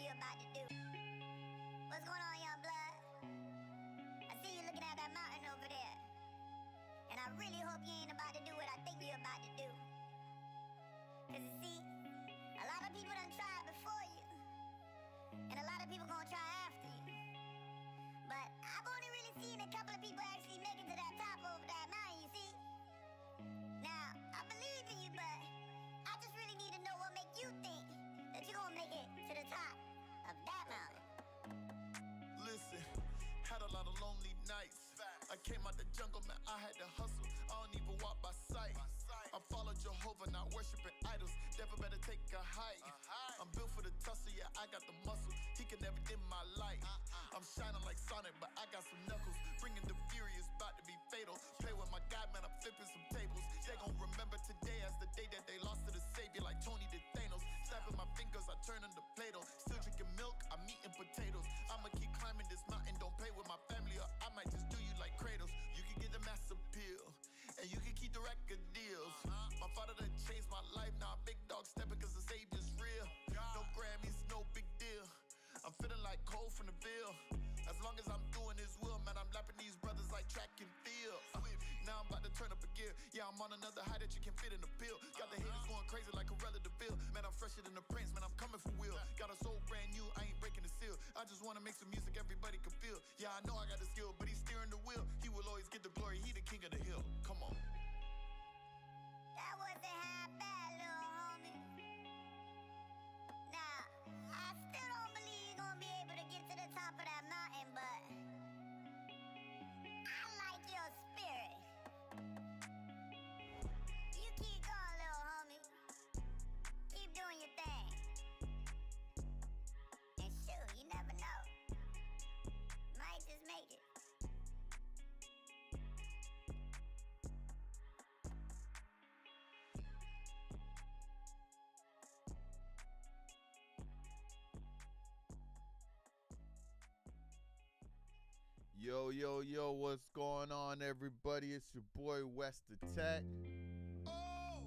you about to do. What's going on, young blood? I see you looking at that mountain over there. And I really hope you ain't about to do what I think you're about to do. Cause you see, a lot of people done tried before you. And a lot of people gonna try after you. But I've only really seen a couple of people actually make it to that top over that mountain, you see? Now, I believe in you, but I just really need to know what make you think that you're gonna make it to the top of that mountain. Listen, had a lot of lonely nights. I came out the jungle, man, I had to hustle. I don't even walk by sight. I follow Jehovah, not worshiping idols. Devil better take a hike. I'm built for the tussle, yeah, I got the muscle. He can never dim my light. I'm shining like Sonic, but I got some knuckles. Bringing the fury is about to be fatal. Play with my God, man, I'm flipping some tables. They gon' remember today as the day that they lost to the Savior, like Tony did Thanos. Snapping my fingers, I turn into Play-Doh. Still drinking milk, I'm eating potatoes. I'ma keep climbing this mountain, don't play with my family, or I might just do you like Kratos. You can get the mass appeal, and you can keep the record deals. My father done changed my life, now I'm big dog stepping cause the Savior's real. No Grammys, no big deal. I'm feeling like Cole from the Ville. As long as I'm doing his will, man, I'm lapping these brothers like track and field. Now I'm about to turn up a gear. Yeah, I'm on another high that you can fit in a pill. Got the haters going crazy like Corella DeVille. Man, I'm fresher than the Prince, man, I'm coming for real. Got a soul brand new, I ain't breaking the seal. I just wanna make some music everybody can feel. Yeah, I know I got the skill, but he's steering the wheel. He will always get the glory, he the king of the hill. Come on. That wasn't half bad, little homie. Now, I still don't believe you're gonna be able to get to the top of that mountain, but I like your spirit. You keep going, little homie. Keep doing your thing. And shoot, you never know. Might just make it. Yo, what's going on, everybody? It's your boy, WesTheTech.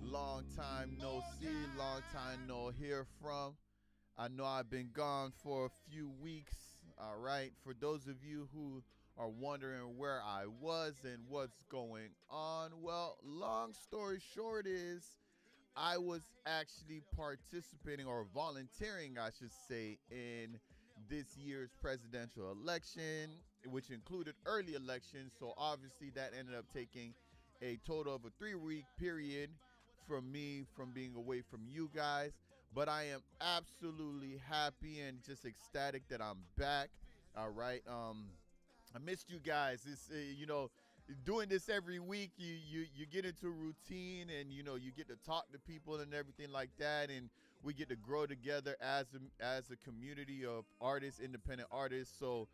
Long time no see, long time no hear from. I know I've been gone for a few weeks, all right? For those of you who are wondering where I was and what's going on, well, long story short is I was actually participating or volunteering, I should say, in this year's presidential election, which included early elections. So obviously that ended up taking a total of a 3-week period from me from being away from you guys. But I am absolutely happy and just ecstatic that I'm back. All right. I missed you guys. It's doing this every week, you get into a routine, and you get to talk to people and everything like that, and we get to grow together as a community of artists, independent artists. So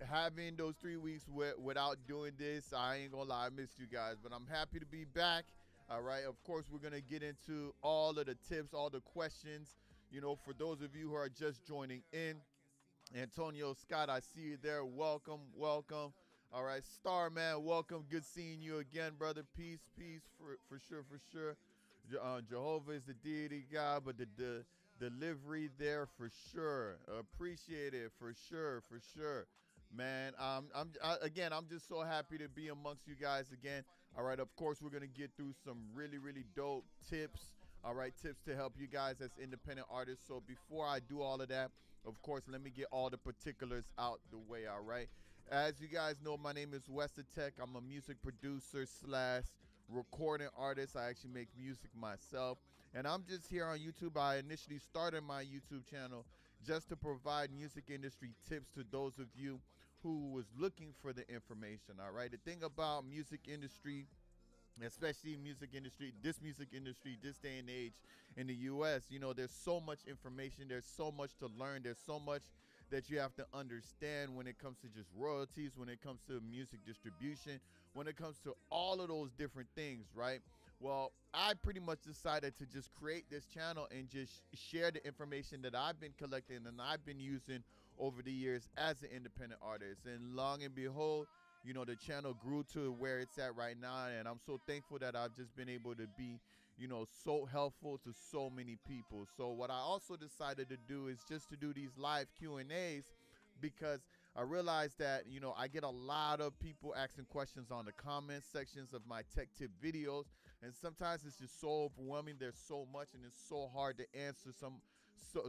having those 3 weeks without doing this, I ain't gonna lie, I missed you guys, but I'm happy to be back. All right, of course we're gonna get into all of the tips, all the questions. For those of you who are just joining in, Antonio Scott, I see you there. Welcome. All right, Starman, welcome. Good seeing you again, brother. Peace for sure. Jehovah is the deity God, but the delivery there for sure. Appreciate it for sure. Man, I'm just so happy to be amongst you guys again. All right, of course, we're gonna get through some really dope tips. All right, tips to help you guys as independent artists. So before I do all of that, of course, let me get all the particulars out the way. All right, as you guys know, my name is WesTheTech. I'm a music producer / recording artist. I actually make music myself, and I'm just here on YouTube. I initially started my YouTube channel just to provide music industry tips to those of you who was looking for the information. All right, the thing about music industry, especially this music industry, this day and age in the US, there's so much information, there's so much to learn, there's so much that you have to understand when it comes to just royalties, when it comes to music distribution, when it comes to all of those different things, right? Well, I pretty much decided to just create this channel and just share the information that I've been collecting and I've been using over the years as an independent artist. And long and behold, the channel grew to where it's at right now, and I'm so thankful that I've just been able to be, so helpful to so many people. So what I also decided to do is just to do these live Q&As, because I realized that, I get a lot of people asking questions on the comment sections of my tech tip videos, and sometimes it's just so overwhelming. There's so much, and it's so hard to answer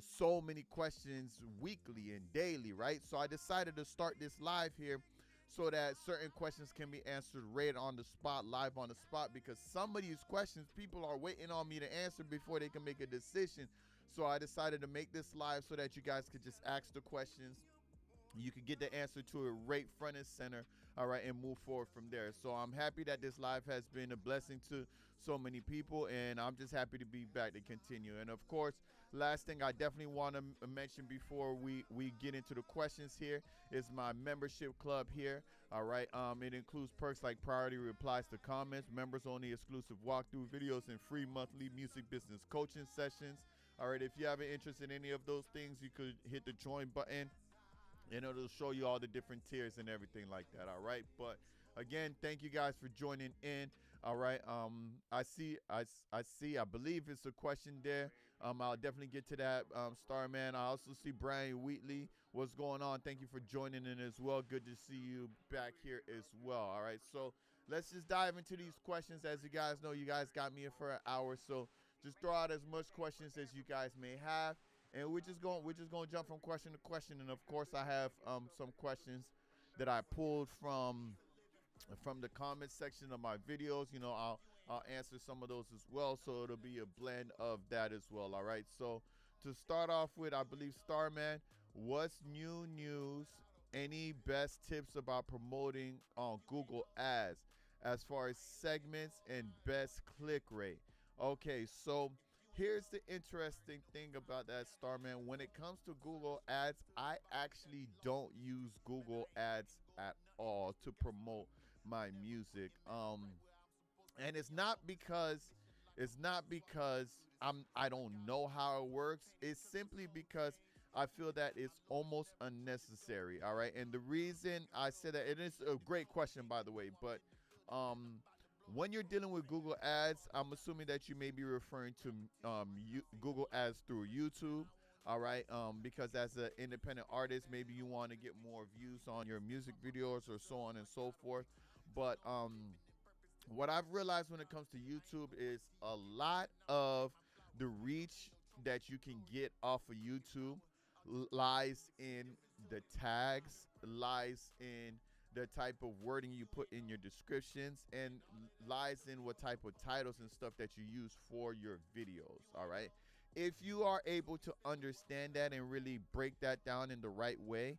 so many questions weekly and daily, right? So I decided to start this live here so that certain questions can be answered right on the spot, live on the spot, because some of these questions people are waiting on me to answer before they can make a decision. So I decided to make this live so that you guys could just ask the questions. You can get the answer to it right front and center, all right, and move forward from there. So I'm happy that this live has been a blessing to so many people, and I'm just happy to be back to continue. And of course, last thing I definitely want to mention before we get into the questions here is my membership club here, all right. It includes perks like priority replies to comments, members only exclusive walkthrough videos, and free monthly music business coaching sessions. All right, if you have an interest in any of those things, you could hit the join button, and it'll show you all the different tiers and everything like that. All right, but again, thank you guys for joining in. All right, I believe it's a question there. I'll definitely get to that. Starman, I also see Brian Wheatley. What's going on? Thank you for joining in as well. Good to see you back here as well. All right, so let's just dive into these questions. As you guys know, you guys got me in for an hour, so just throw out as much questions as you guys may have, and we're just going to jump from question to question. And of course, I have some questions that I pulled from the comment section of my videos. I'll answer some of those as well, so it'll be a blend of that as well. All right, so to start off with, I believe Starman, what's new news? Any best tips about promoting on Google Ads as far as segments and best click rate? Okay, so here's the interesting thing about that, Starman. When it comes to Google Ads, I actually don't use Google Ads at all to promote my music. And it's not because I don't know how it works. It's simply because I feel that it's almost unnecessary. All right, and the reason I say that, it is a great question, by the way, but um when you're dealing with Google Ads, I'm assuming that you may be referring to Google Ads through YouTube. All right, because as an independent artist, maybe you want to get more views on your music videos or so on and so forth. But what I've realized when it comes to YouTube is a lot of the reach that you can get off of YouTube lies in the tags, lies in the type of wording you put in your descriptions, and lies in what type of titles and stuff that you use for your videos. All right, if you are able to understand that and really break that down in the right way,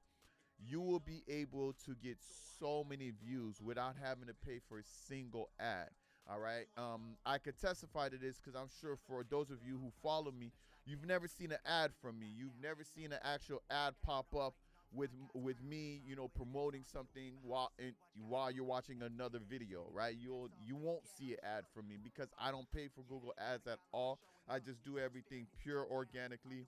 you will be able to get so many views without having to pay for a single ad. All right. I could testify to this because I'm sure for those of you who follow me, you've never seen an ad from me. You've never seen an actual ad pop up with me, promoting something while you're watching another video, right? You won't see an ad from me because I don't pay for Google Ads at all. I just do everything pure organically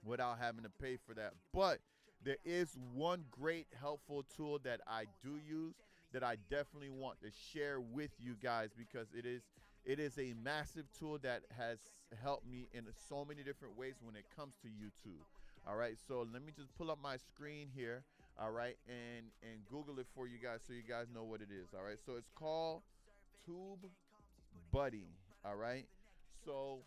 without having to pay for that. But there is one great helpful tool that I do use that I definitely want to share with you guys, because it is a massive tool that has helped me in so many different ways when it comes to YouTube. All right, so let me just pull up my screen here, all right, and Google it for you guys so you guys know what it is. All right, so it's called TubeBuddy. All right, so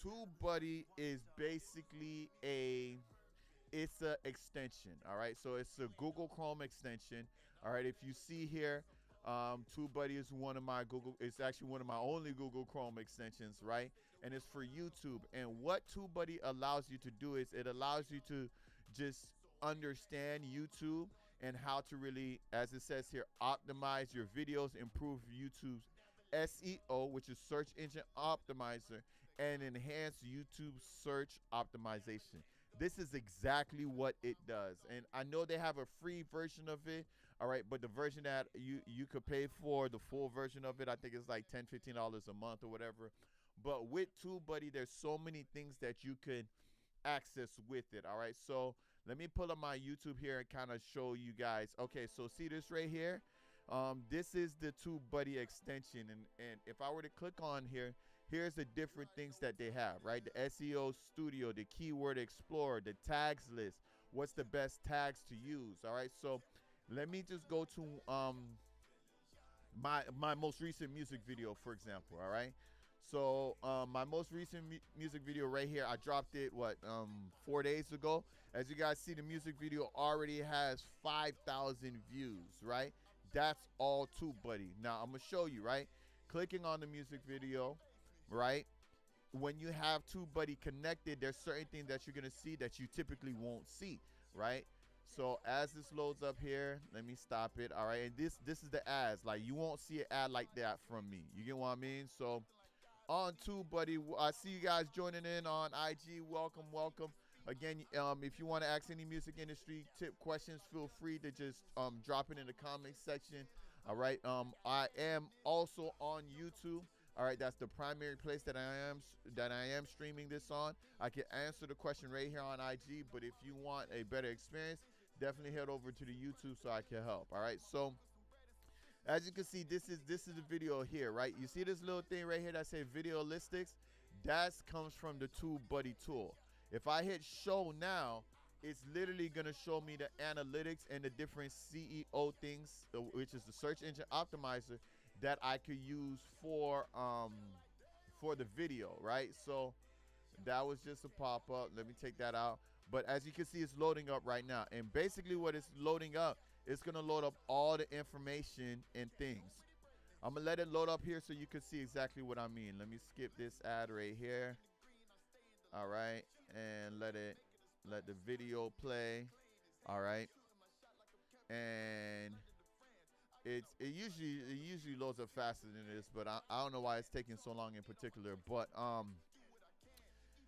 TubeBuddy is basically it's a extension. All right, so it's a Google Chrome extension. All right, if you see here, TubeBuddy is one of my it's actually one of my only Google Chrome extensions, right? And it's for YouTube. And what TubeBuddy allows you to do is it allows you to just understand YouTube and how to really, as it says here, optimize your videos, improve YouTube's SEO, which is search engine optimizer, and enhance YouTube search optimization. This is exactly what it does. And I know they have a free version of it, all right, but the version that you could pay for, the full version of it, I think it's like $10, $15 a month or whatever. But with TubeBuddy, there's so many things that you could access with it, all right? So let me pull up my YouTube here and kind of show you guys. Okay, so see this right here? This is the TubeBuddy extension, and if I were to click on here, here's the different things that they have, right? The SEO Studio, the Keyword Explorer, the tags list. What's the best tags to use? All right, so let me just go to my most recent music video, for example. All right, so my most recent music video right here, I dropped it 4 days ago. As you guys see, the music video already has 5,000 views, right? That's all TubeBuddy. Now I'm gonna show you, right? Clicking on the music video, right? When you have TubeBuddy connected, there's certain things that you're gonna see that you typically won't see, right? So as this loads up here, let me stop it. All right, and this is the ads. Like, you won't see an ad like that from me. You get what I mean? So on TubeBuddy, I see you guys joining in on IG. Welcome, welcome. Again, if you want to ask any music industry tip questions, feel free to just drop it in the comment section. All right. I am also on YouTube. All right, that's the primary place that I am streaming this on. I can answer the question right here on IG, but if you want a better experience, definitely head over to the YouTube so I can help. All right, so as you can see, this is the video here, right? You see this little thing right here that says Videolistics? That comes from the TubeBuddy tool. If I hit show now, it's literally gonna show me the analytics and the different CEO things, which is the search engine optimizer, that I could use for the video, right? So that was just a pop-up. Let me take that out. But as you can see, it's loading up right now. And basically what it's loading up, it's gonna load up all the information and things. I'm gonna let it load up here so you can see exactly what I mean. Let me skip this ad right here. All right, and let the video play. All right, and it usually loads up faster than this, but I don't know why it's taking so long in particular. But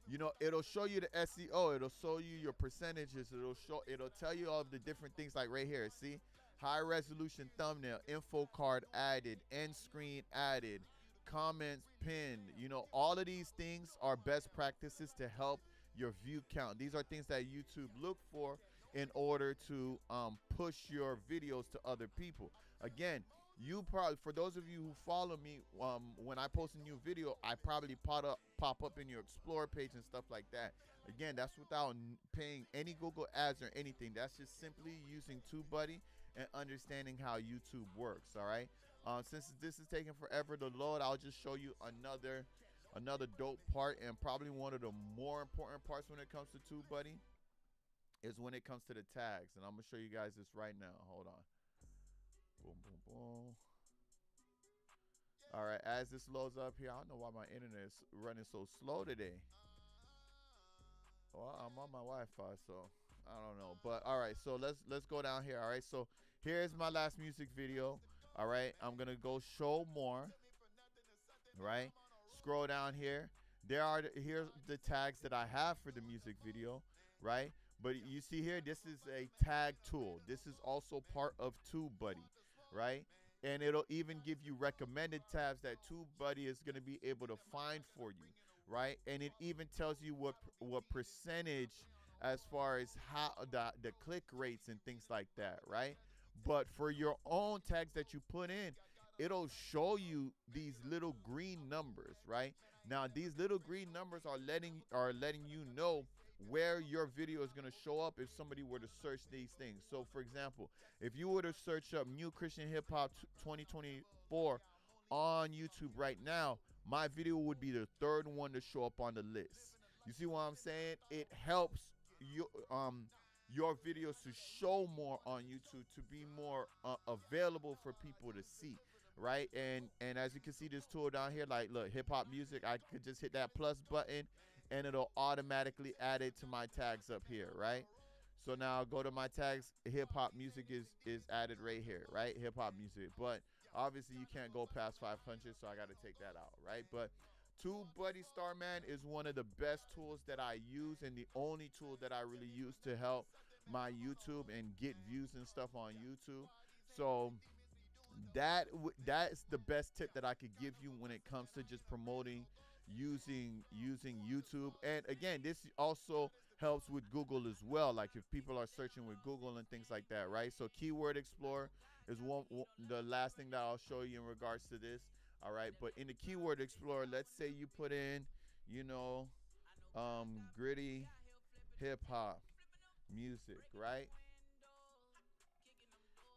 you know, it'll show you the SEO, it'll show you your percentages, it'll tell you all of the different things, like right here. See, high resolution thumbnail, info card added, end screen added, comments pinned. You know, all of these things are best practices to help your view count. These are things that YouTube look for in order to push your videos to other people. Again, you probably, for those of you who follow me, when I post a new video, I probably pop up in your Explore page and stuff like that. Again, that's without paying any Google ads or anything. That's just simply using TubeBuddy and understanding how YouTube works. All right. Since this is taking forever to load, I'll just show you another dope part, and probably one of the more important parts when it comes to TubeBuddy is when it comes to the tags. And I'm gonna show you guys this right now. Hold on. Boom, boom, boom. All right, as this loads up here, I don't know why my internet is running so slow today. Well, I'm on my Wi-Fi, so I don't know. But all right, so let's go down here. All right, so here's my last music video. All right, I'm gonna go show more. Right, scroll down here. Here's the tags that I have for the music video. Right, but you see here, this is a tag tool. This is also part of TubeBuddy. Right, and it'll even give you recommended tabs that TubeBuddy is going to be able to find for you, right? And it even tells you what percentage, as far as how the click rates and things like that, right? But for your own tags that you put in, it'll show you these little green numbers, right? Now these little green numbers are letting you know where your video is going to show up if somebody were to search these things. So for example, if you were to search up New Christian Hip Hop 2024 on YouTube right now, my video would be the third one to show up on the list. You see what I'm saying? It helps your videos to show more on YouTube, to be more available for people to see, right? And as you can see, this tool down here, like, look, hip hop music, I could just hit that plus button and it'll automatically add it to my tags up here, right? So now I'll go to my tags. Hip hop music is added right here, right? Hip hop music. But obviously you can't go past 500, so I got to take that out, right? But TubeBuddy Starman is one of the best tools that I use, and the only tool that I really use to help my YouTube and get views and stuff on YouTube. So that's the best tip that I could give you when it comes to just promoting using YouTube. And again, this also helps with Google as well, like if people are searching with Google and things like that, right? So Keyword Explorer, is the last thing that I'll show you in regards to this. All right, but in the keyword explorer, let's say you put in, you know, gritty hip hop music, right?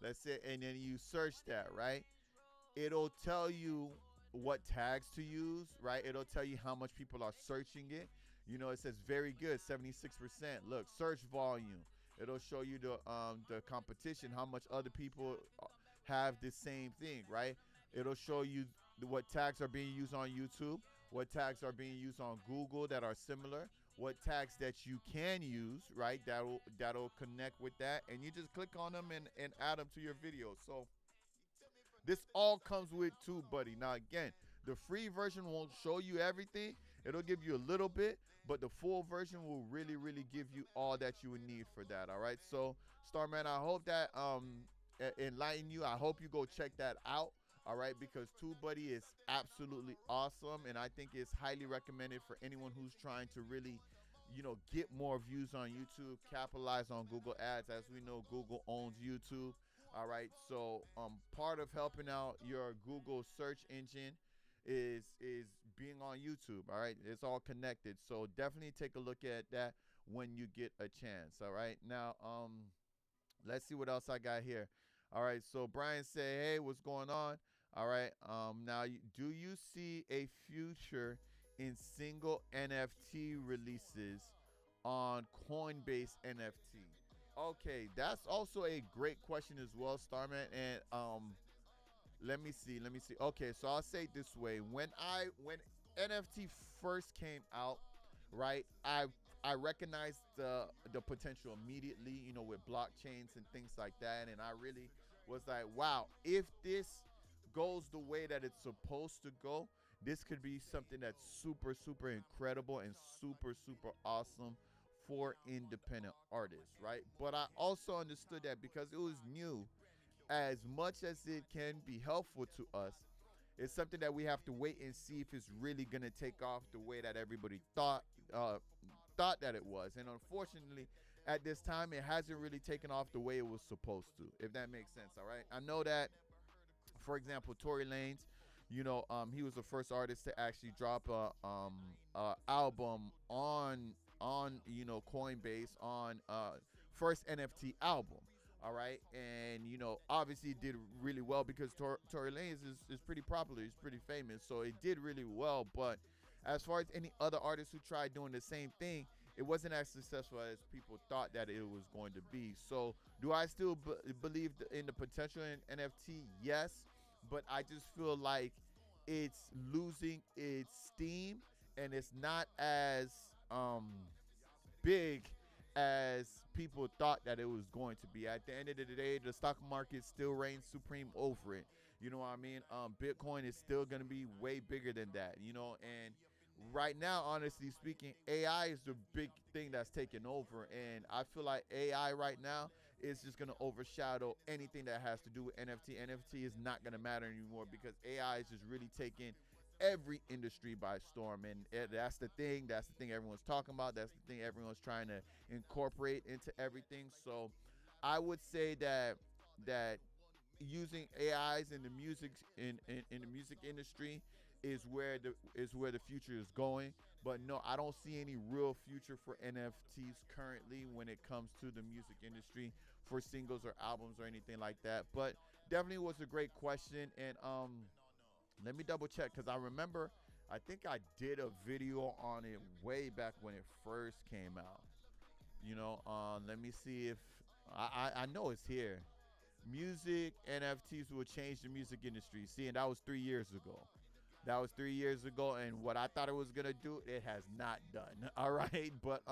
Let's say, and then you search that, right? It'll tell you what tags to use, right? It'll tell you how much people are searching it. You know, it says very good, 76%. Look, search volume. It'll show you the competition, how much other people have the same thing, right? It'll show you what tags are being used on YouTube, what tags are being used on Google that are similar, what tags that you can use, right? That'll connect with that, and you just click on them and add them to your video. So this all comes with TubeBuddy. Now, again, the free version won't show you everything. It'll give you a little bit, but the full version will really, really give you all that you would need for that. All right. So, Starman, I hope that enlighten you. I hope you go check that out. All right, because TubeBuddy is absolutely awesome, and I think it's highly recommended for anyone who's trying to really, get more views on YouTube, capitalize on Google Ads. As we know, Google owns YouTube. All right, so part of helping out your Google search engine is being on YouTube. All right, it's all connected. So definitely take a look at that when you get a chance. All right, now let's see what else I got here. All right, so Brian said, "Hey, what's going on?" All right, now do you see a future in single NFT releases on Coinbase NFT? Okay, that's also a great question as well, Starman. And let me see. Okay, so I'll say it this way: when NFT first came out, right? I recognized the potential immediately, with blockchains and things like that, and I really was like, wow, if this goes the way that it's supposed to go, this could be something that's super, super incredible and super, super awesome for independent artists, right? But I also understood that because it was new, as much as it can be helpful to us, it's something that we have to wait and see if it's really gonna take off the way that everybody thought that it was. And unfortunately, at this time, it hasn't really taken off the way it was supposed to. If that makes sense, all right. I know that, for example, Tory Lanez, he was the first artist to actually drop a album on Coinbase on first NFT album. All right, and obviously it did really well because Tory Lanez is pretty popular. He's pretty famous, so it did really well. But as far as any other artists who tried doing the same thing, it wasn't as successful as people thought that it was going to be. So, do I still believe in the potential in NFT? Yes, but I just feel like it's losing its steam and it's not as big as people thought that it was going to be. At the end of the day, the stock market still reigns supreme over it. You know what I mean? Bitcoin is still going to be way bigger than that, and right now, honestly speaking, AI is the big thing that's taking over, and I feel like AI right now is just going to overshadow anything that has to do with NFT. NFT is not going to matter anymore because AI is just really taking every industry by storm, and that's the thing everyone's talking about. That's the thing everyone's trying to incorporate into everything. So I would say that using AIs in the music in the music industry is where the future is going. But no, I don't see any real future for NFTs currently when it comes to the music industry for singles or albums or anything like that. But definitely was a great question, and let me double check because I remember I think I did a video on it way back when it first came out. Let me see if I know it's here. Music NFTs will change the music industry. See, and that was 3 years ago. That was 3 years ago, and what I thought it was gonna do, it has not done. All right, but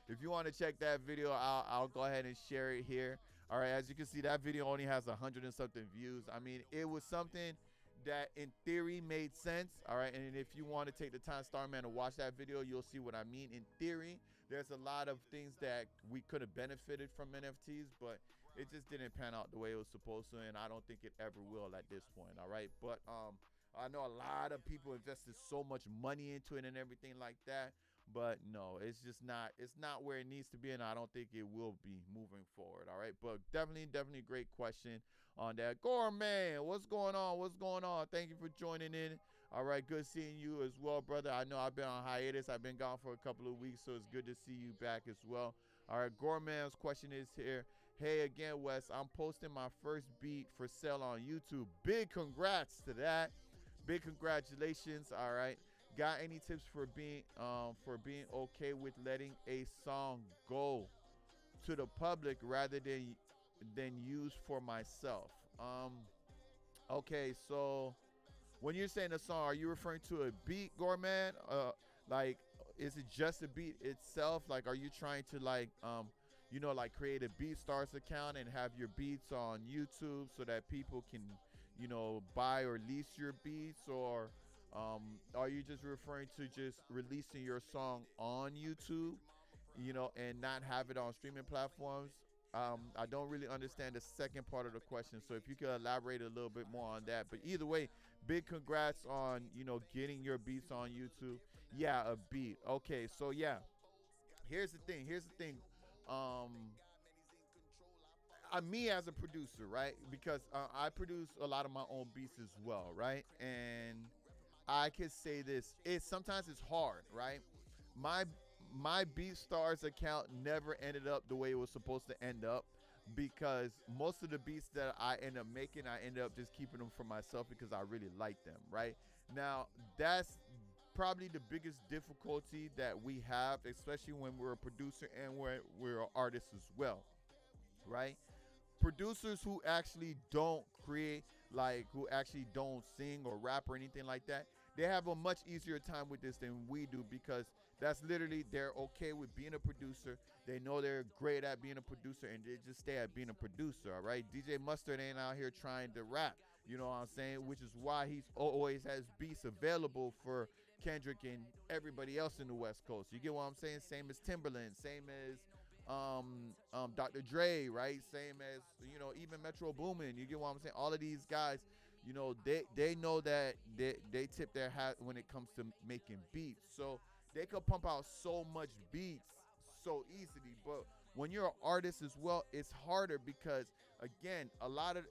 if you want to check that video, I'll go ahead and share it here. All right, as you can see, that video only has 100 and something views. I mean, it was something that in theory made sense. All right, and if you want to take the time, Starman, to watch that video, you'll see what I mean. In theory, there's a lot of things that we could have benefited from NFTs, but it just didn't pan out the way it was supposed to, and I don't think it ever will at this point. All right, but I know a lot of people invested so much money into it and everything like that, But no, it's not where it needs to be, and I don't think it will be moving forward. All right, but definitely great question on that. Gorman, what's going on? What's going on? Thank you for joining in. All right, good seeing you as well, brother. I know I've been on hiatus. I've been gone for a couple of weeks, so it's good to see you back as well. All right, Gorman's question is here. Hey again, Wes. I'm posting my first beat for sale on YouTube. Big congrats to that. Big congratulations. All right. Got any tips for being okay with letting a song go to the public rather than use for myself? Okay, so when you're saying a song, are you referring to a beat, Gorman? Like, is it just a beat itself? Like, are you trying to like create a BeatStars account and have your beats on YouTube so that people can, buy or lease your beats, or are you just referring to just releasing your song on YouTube, and not have it on streaming platforms? I don't really understand the second part of the question. So if you could elaborate a little bit more on that. But either way, big congrats on, getting your beats on YouTube. Yeah, a beat. Okay, so yeah. Here's the thing. Um, me as a producer, right? Because I produce a lot of my own beats as well, right? And I could say this: it sometimes it's hard, right? My my BeatStars account never ended up the way it was supposed to end up, because most of the beats that I end up making, I end up just keeping them for myself because I really like them, right? Now, that's probably the biggest difficulty that we have, especially when we're a producer and we're an artist as well, right? Producers who actually don't create, like who actually don't sing or rap or anything like that, they have a much easier time with this than we do, because that's literally, they're okay with being a producer. They know they're great at being a producer, and they just stay at being a producer. All right, DJ Mustard ain't out here trying to rap, you know what I'm saying? Which is why he's always has beats available for Kendrick and everybody else in the West Coast. You get what I'm saying? Same as Timberland, same as Dr. Dre, right? Same as, even Metro Boomin. You get what I'm saying? All of these guys, they know that they tip their hat when it comes to making beats. So they could pump out so much beats so easily. But when you're an artist as well, it's harder, because again, a lot of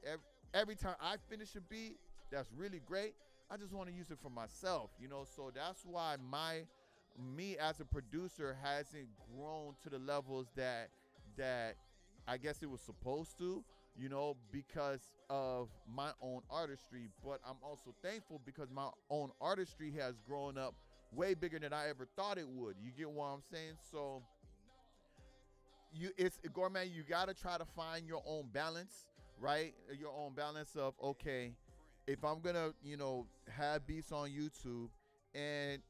every time I finish a beat that's really great, I just want to use it for myself, So that's why me as a producer hasn't grown to the levels that I guess it was supposed to, because of my own artistry. But I'm also thankful because my own artistry has grown up way bigger than I ever thought it would. You get what I'm saying? So it's gourmet. You gotta try to find your own balance, right? Your own balance of, okay, if I'm gonna, have beats on YouTube and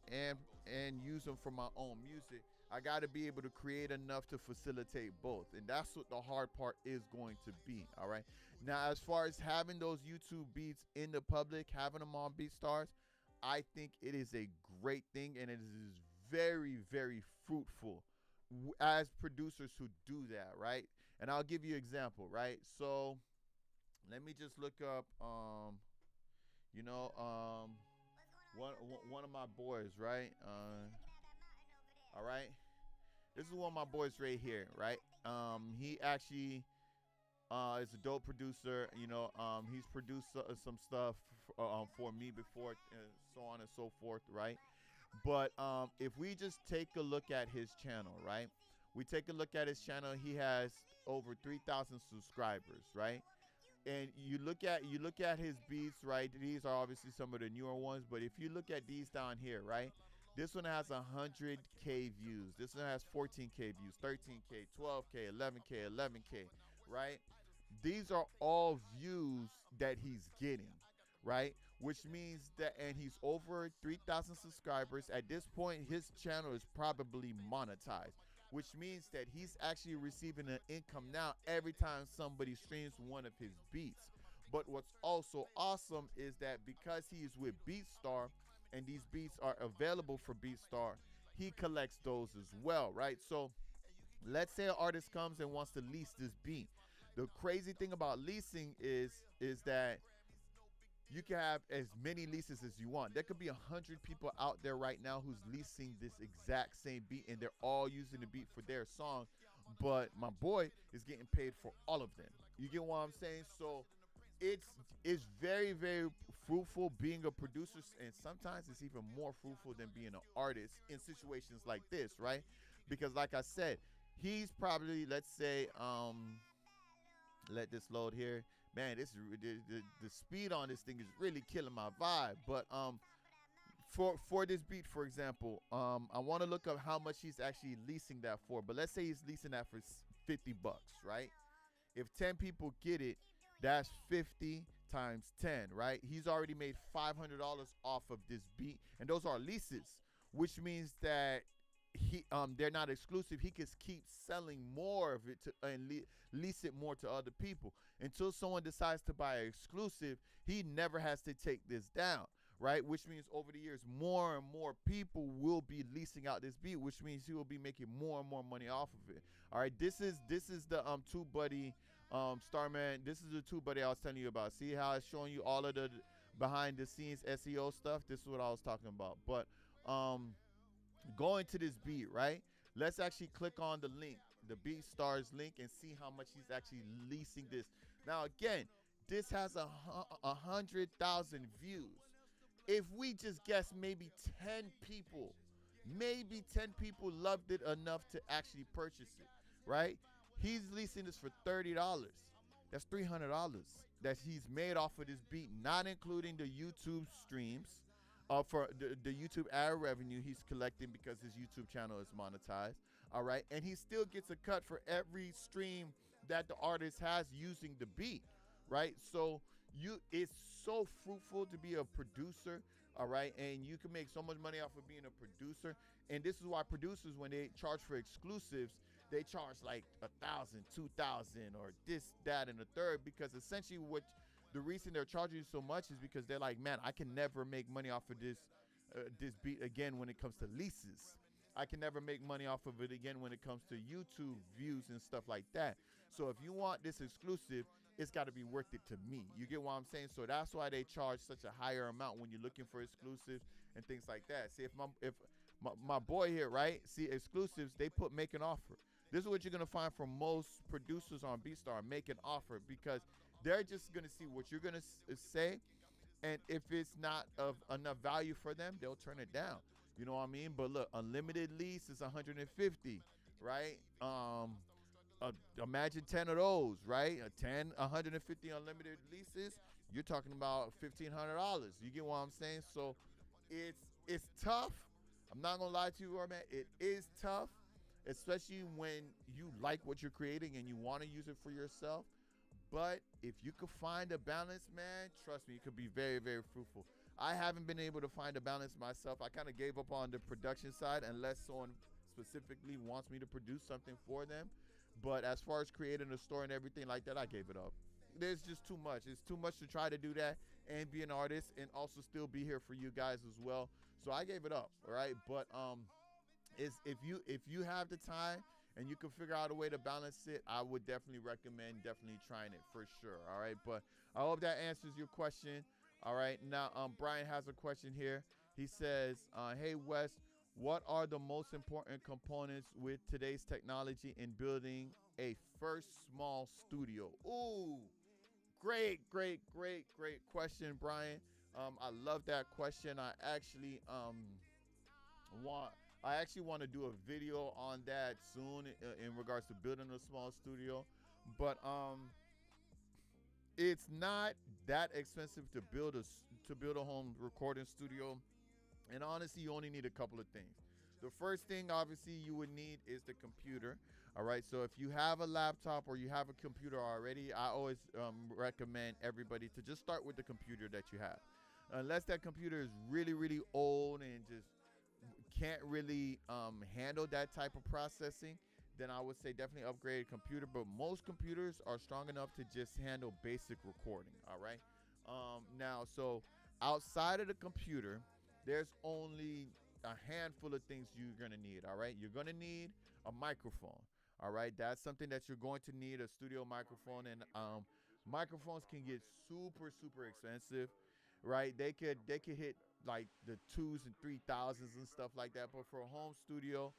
use them for my own music, I got to be able to create enough to facilitate both. And that's what the hard part is going to be. All right. Now, as far as having those YouTube beats in the public, having them on BeatStars, I think it is a great thing, and it is very fruitful as producers who do that, right? And I'll give you an example, right? So let me just look up, you know, um, one of my boys, right? All right. This is one of my boys right here, right? He actually is a dope producer. He's produced some stuff for me before, so on and so forth, right? But if we just take a look at his channel, right? We take a look at his channel. He has over 3,000 subscribers, right? And you look at his beats, right? These are obviously some of the newer ones, but if you look at these down here, right? This one has 100K views. This one has 14K views, 13K, 12K, 11K, 11K, right? These are all views that he's getting, right? Which means that, and he's over 3,000 subscribers. At this point, his channel is probably monetized, which means that he's actually receiving an income now every time somebody streams one of his beats. But what's also awesome is that because he's with BeatStar and these beats are available for BeatStar, he collects those as well, right? So let's say an artist comes and wants to lease this beat. The crazy thing about leasing is that you can have as many leases as you want. There could be 100 people out there right now who's leasing this exact same beat, and they're all using the beat for their song. But my boy is getting paid for all of them. You get what I'm saying? So it's it's very very fruitful being a producer, and sometimes it's even more fruitful than being an artist in situations like this, right? Because like I said, he's probably, let's say, let this load here. Man, this the speed on this thing is really killing my vibe. But for this beat, for example, I want to look up how much he's actually leasing that for. But let's say he's leasing that for $50, right? If 10 people get it, that's 50 times 10, right? He's already made $500 off of this beat, and those are leases, which means that they're not exclusive. He can keep selling more of it to and lease it more to other people until someone decides to buy an exclusive. He never has to take this down, right? Which means over the years, more and more people will be leasing out this beat, which means he will be making more and more money off of it. All right, this is the Tube Buddy Starman. This is the Tube Buddy I was telling you about. See how it's showing you all of the behind the scenes SEO stuff? This is what I was talking about. But going to this beat, right? Let's actually click on the link, the BeatStars link, and see how much he's actually leasing this. Now, again, this has 100,000 views. If we just guess maybe 10 people, loved it enough to actually purchase it, right? He's leasing this for $30. That's $300 that he's made off of this beat, not including the YouTube streams. For the YouTube ad revenue he's collecting because his YouTube channel is monetized. All right. And he still gets a cut for every stream that the artist has using the beat. Right. So it's so fruitful to be a producer. All right. And you can make so much money off of being a producer. And this is why producers, when they charge for exclusives, they charge like 1,000, 2,000, or this, that, and the third, because essentially the reason they're charging so much is because they're like, man, I can never make money off of this beat again when it comes to leases. I can never make money off of it again when it comes to YouTube views and stuff like that. So if you want this exclusive, it's got to be worth it to me. You get what I'm saying? So that's why they charge such a higher amount when you're looking for exclusives and things like that. See, if my boy here, right? See, exclusives, they put make an offer. This is what you're going to find from most producers on BeatStar, make an offer, because they're just going to see what you're going to say, and if it's not of enough value for them, they'll turn it down. You know what I mean? But look, unlimited lease is 150, right? Imagine 10 of those, right? 150 unlimited leases, you're talking about $1,500. You get what I'm saying? So it's tough. I'm not going to lie to you, man. It is tough, especially when you like what you're creating and you want to use it for yourself. But if you could find a balance, man, trust me, it could be very, very fruitful. I haven't been able to find a balance myself. I kind of gave up on the production side unless someone specifically wants me to produce something for them. But as far as creating a store and everything like that, I gave it up. There's just too much. It's too much to try to do that and be an artist and also still be here for you guys as well. So I gave it up, all right? But if you have the time and you can figure out a way to balance it, I would definitely recommend trying it for sure. All right. But I hope that answers your question. All right. Now, Brian has a question here. He says, hey, Wes, what are the most important components with today's technology in building a first small studio? Ooh, great question, Brian. I love that question. I actually want to do a video on that soon in regards to building a small studio, but it's not that expensive to build a home recording studio. And honestly, you only need a couple of things. The first thing, obviously, you would need is the computer. All right. So if you have a laptop or you have a computer already, I always recommend everybody to just start with the computer that you have. Unless that computer is really, really old and just can't really handle that type of processing, then I would say definitely upgrade a computer. But most computers are strong enough to just handle basic recording. All right. Now, so outside of the computer, there's only a handful of things you're going to need. All right. You're going to need a microphone. All right. That's something that you're going to need, a studio microphone. And microphones can get super, super expensive. right? They could hit like the twos and 3,000s and stuff like that. But for a home studio,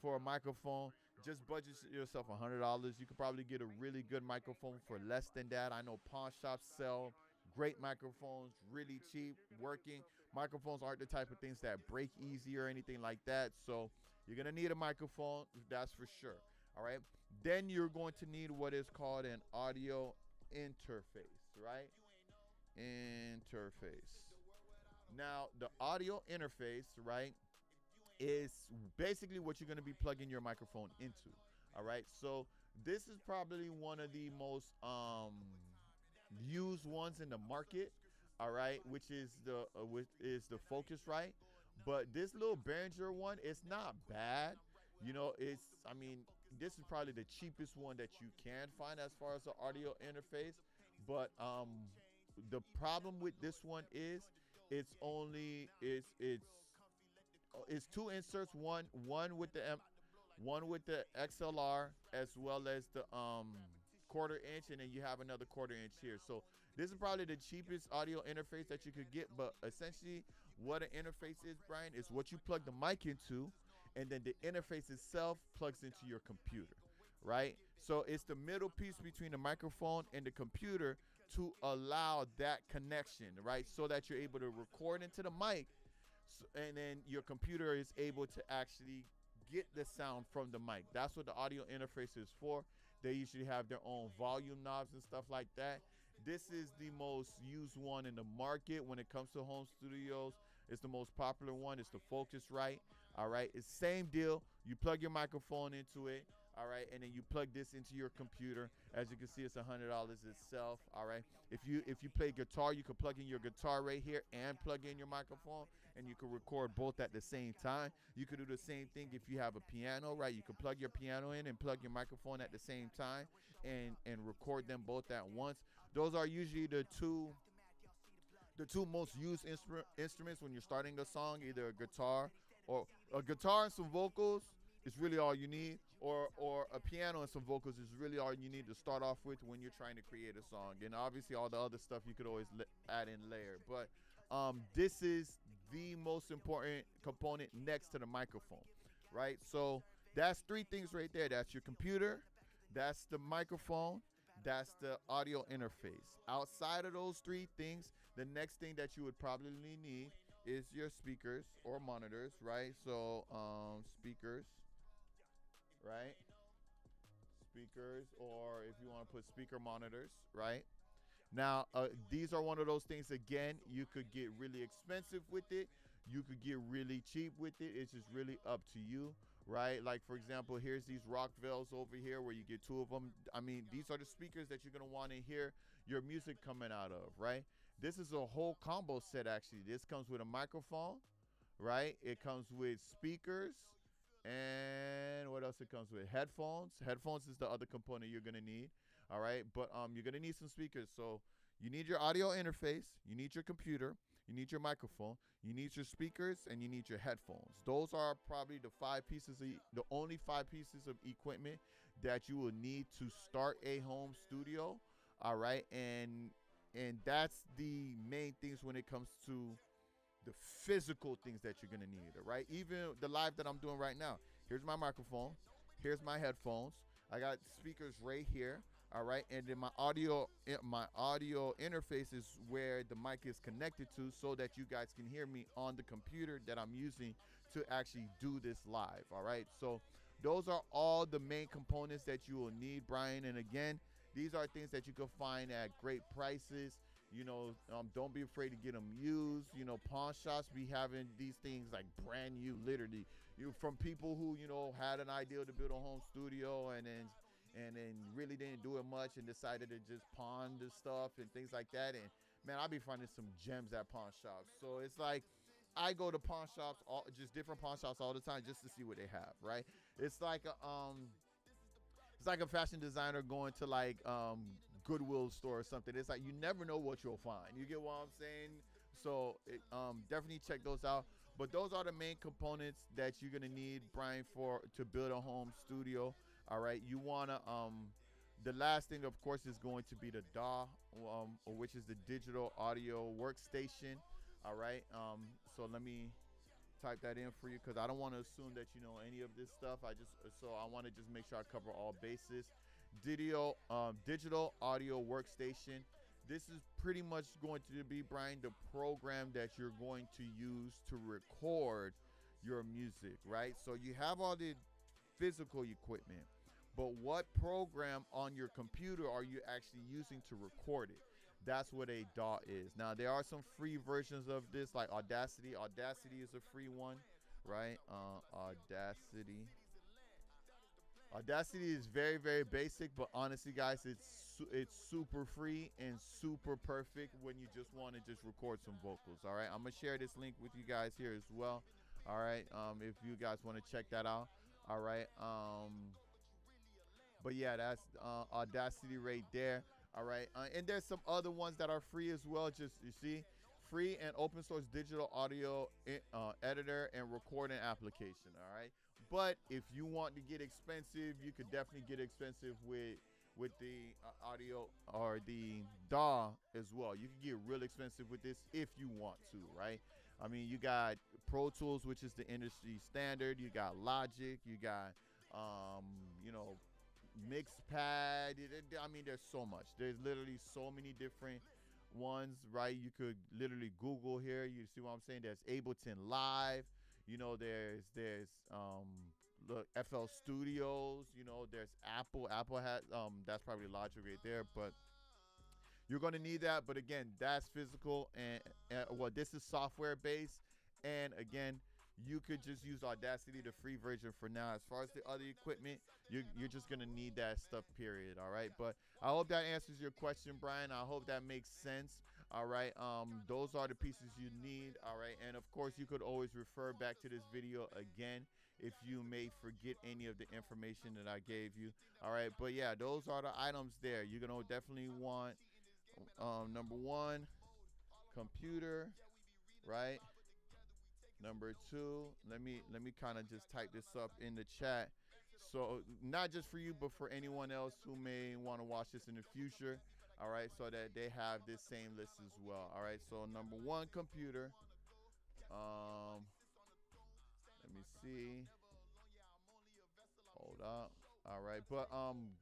for a microphone, just budget yourself $100. You could probably get a really good microphone for less than that. I know pawn shops sell great microphones, really cheap, working. Microphones aren't the type of things that break easy or anything like that. So you're gonna need a microphone, that's for sure. All right. Then you're going to need what is called an audio interface, right? Interface. Now, the audio interface, right, is basically what you're going to be plugging your microphone into. All right. So this is probably one of the most used ones in the market. All right, which is the Focusrite. But this little Behringer one, it's not bad. I mean, this is probably the cheapest one that you can find as far as the audio interface. But the problem with this one is it's two inserts, one with the XLR as well as the quarter inch, and then you have another quarter inch here. So this is probably the cheapest audio interface that you could get. But essentially, what an interface is, Brian, is what you plug the mic into, and then the interface itself plugs into your computer, right? So it's the middle piece between the microphone and the computer to allow that connection, right? So that you're able to record into the mic, and then your computer is able to actually get the sound from the mic. That's what the audio interface is for. They usually have their own volume knobs and stuff like that. This is the most used one in the market when it comes to home studios. It's the most popular one. It's the Focusrite. All right. It's same deal. You plug your microphone into it. All right, and then you plug this into your computer. As you can see, it's $100 itself. All right. If you play guitar, you can plug in your guitar right here and plug in your microphone, and you can record both at the same time. You could do the same thing if you have a piano, right? You can plug your piano in and plug your microphone at the same time, and record them both at once. Those are usually the two most used instruments when you're starting a song, either a guitar or a guitar and some vocals is really all you need, or a piano and some vocals is really all you need to start off with when you're trying to create a song. And obviously all the other stuff you could always add in layer. But this is the most important component next to the microphone, right? So that's three things right there. That's your computer, that's the microphone, that's the audio interface. Outside of those three things, the next thing that you would probably need is your speakers or monitors, right? So speakers, right? Speakers, or if you want to put speaker monitors, right? Now, these are one of those things, again, you could get really expensive with it. You could get really cheap with it. It's just really up to you, right? Like, for example, here's these Rockvales over here where you get two of them. I mean, these are the speakers that you're going to want to hear your music coming out of, right? This is a whole combo set, actually. This comes with a microphone, right? It comes with speakers. And what else it comes with? Headphones. Headphones is the other component you're going to need. All right. But you're going to need some speakers. So you need your audio interface. You need your computer. You need your microphone. You need your speakers. And you need your headphones. Those are probably the only 5 pieces of equipment that you will need to start a home studio. All right. And that's the main things when it comes to the physical things that you're going to need, right? Even the live that I'm doing right now. Here's my microphone. Here's my headphones. I got speakers right here, all right? And then my audio interface is where the mic is connected to so that you guys can hear me on the computer that I'm using to actually do this live, all right? So those are all the main components that you will need, Brian. And again, these are things that you can find at great prices. Don't be afraid to get them used. Pawn shops be having these things like brand new, literally. From people who had an idea to build a home studio and then really didn't do it much and decided to just pawn the stuff and things like that. And man, I be finding some gems at pawn shops. So it's like I go to pawn shops, just different pawn shops all the time, just to see what they have. Right? It's like a fashion designer going to like Goodwill store or something. It's like you never know what you'll find. You get what I'm saying? So definitely check those out. But those are the main components that you're gonna need, Brian, to build a home studio. All right, you wanna The last thing, of course, is going to be the DAW, which is the digital audio workstation. All right. So let me type that in for you because I don't want to assume that you know any of this stuff. I want to just make sure I cover all bases. Digital audio workstation. This is pretty much going to be, Brian, the program that you're going to use to record your music, right? So you have all the physical equipment, but what program on your computer are you actually using to record it? That's what a DAW is. Now there are some free versions of this, like Audacity. Audacity is a free one, right? Audacity is very, very basic, but honestly, guys, it's super free and super perfect when you just want to just record some vocals. All right, I'm gonna share this link with you guys here as well. All right, if you guys want to check that out. All right, but yeah, that's Audacity right there. All right, and there's some other ones that are free as well. Just you see, free and open source digital audio editor and recording application. All right, but if you want to get expensive, you could definitely get expensive with the audio or the DAW as well. You can get real expensive with this if you want to, right? I mean, you got Pro Tools, which is the industry standard. You got Logic. You got, you know, Mixpad. I mean, there's so much. There's literally so many different ones, right? You could literally Google here. You see what I'm saying? There's Ableton Live. You know, there's look, FL Studios. You know, there's Apple. Apple has that's probably Logic right there, but you're going to need that. But again, that's physical and well, this is software based. And again, you could just use Audacity, the free version for now. As far as the other equipment, you're just going to need that stuff, period. All right. But I hope that answers your question, Brian. I hope that makes sense. All right. Those are the pieces you need. All right. And of course, you could always refer back to this video again if you may forget any of the information that I gave you. All right. But yeah, those are the items there. You're going to definitely want number one, computer, right? Number two, let me kind of just type this up in the chat. So not just for you, but for anyone else who may want to watch this in the future. All right, so that they have this same list as well. All right, so number one, computer. Let me see. Hold up. All right, but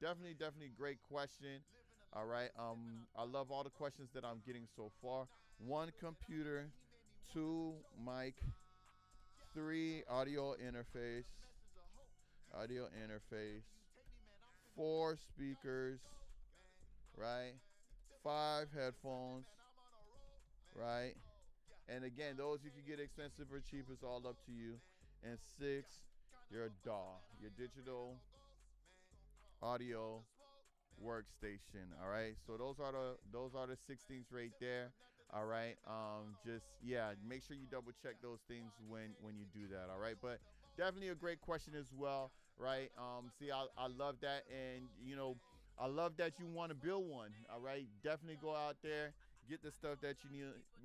definitely great question. All right, I love all the questions that I'm getting so far. One, computer. Two, mic. Three, audio interface. Four, speakers. Right. Five, headphones. Right. And again, those you can get expensive or cheap, is all up to you. And six, your DAW, your digital audio workstation. All right, so those are the six things right there. All right, just yeah, make sure you double check those things when you do that. All right, but definitely a great question as well, right? See, I love that, and you know, I love that you want to build one. All right, definitely go out there, get the stuff that you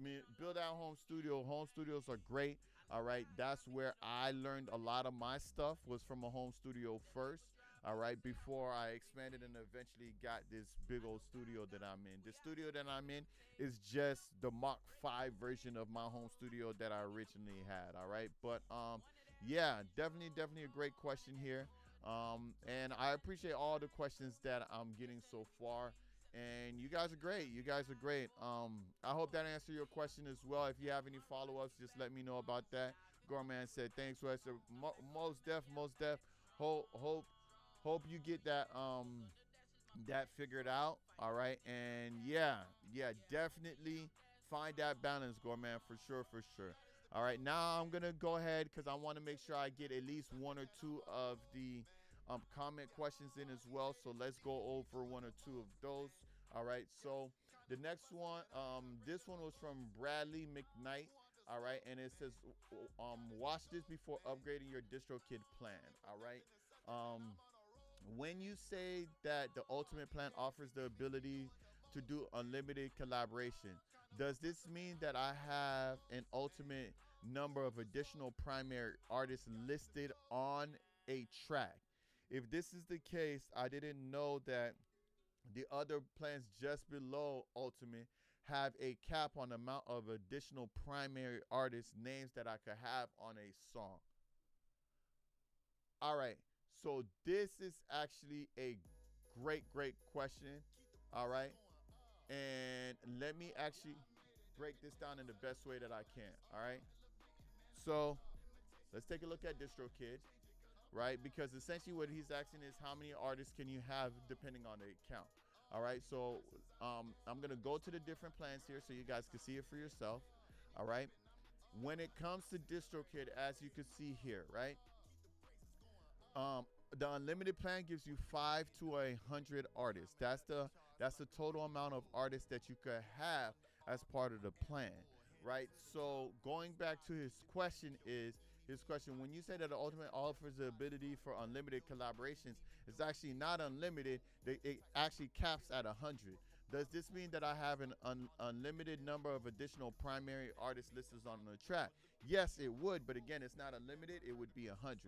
need. Build out home studio. Home studios are great. All right, that's where I learned a lot of my stuff, was from a home studio first. All right, before I expanded and eventually got this big old studio that I'm in. The studio that I'm in is just the Mach 5 version of my home studio that I originally had. All right, but yeah, definitely a great question here. And I appreciate all the questions that I'm getting so far. And you guys are great. I hope that answered your question as well. If you have any follow-ups, just let me know about that. Gorman said, thanks, Wes. Most def. Hope you get that that figured out. All right. And yeah, definitely find that balance, Gorman, for sure. All right. Now I'm gonna go ahead because I want to make sure I get at least one or two of the comment questions in as well. So let's go over one or two of those. All right. So the next one, this one was from Bradley McKnight. All right. And it says, watch this before upgrading your DistroKid plan. All right. When you say that the Ultimate plan offers the ability to do unlimited collaboration, does this mean that I have an ultimate number of additional primary artists listed on a track? If this is the case, I didn't know that The other plans just below Ultimate have a cap on the amount of additional primary artist names that I could have on a song. All right. So this is actually a great question. All right. And let me actually break this down in the best way that I can. All right. So let's take a look at DistroKid, right? Because essentially what he's asking is how many artists can you have depending on the account. All right. So I'm going to go to the different plans here so you guys can see it for yourself. All right. When it comes to DistroKid, as you can see here, right? Um, the unlimited plan gives you 5 to 100 artists. That's the total amount of artists that you could have as part of the plan, right? So going back to his question when you say that the ultimate offers the ability for unlimited collaborations, it's actually not unlimited. It actually caps at 100. Does this mean that I have an unlimited number of additional primary artist listers on the track? Yes, it would, but again, it's not unlimited. It would be 100.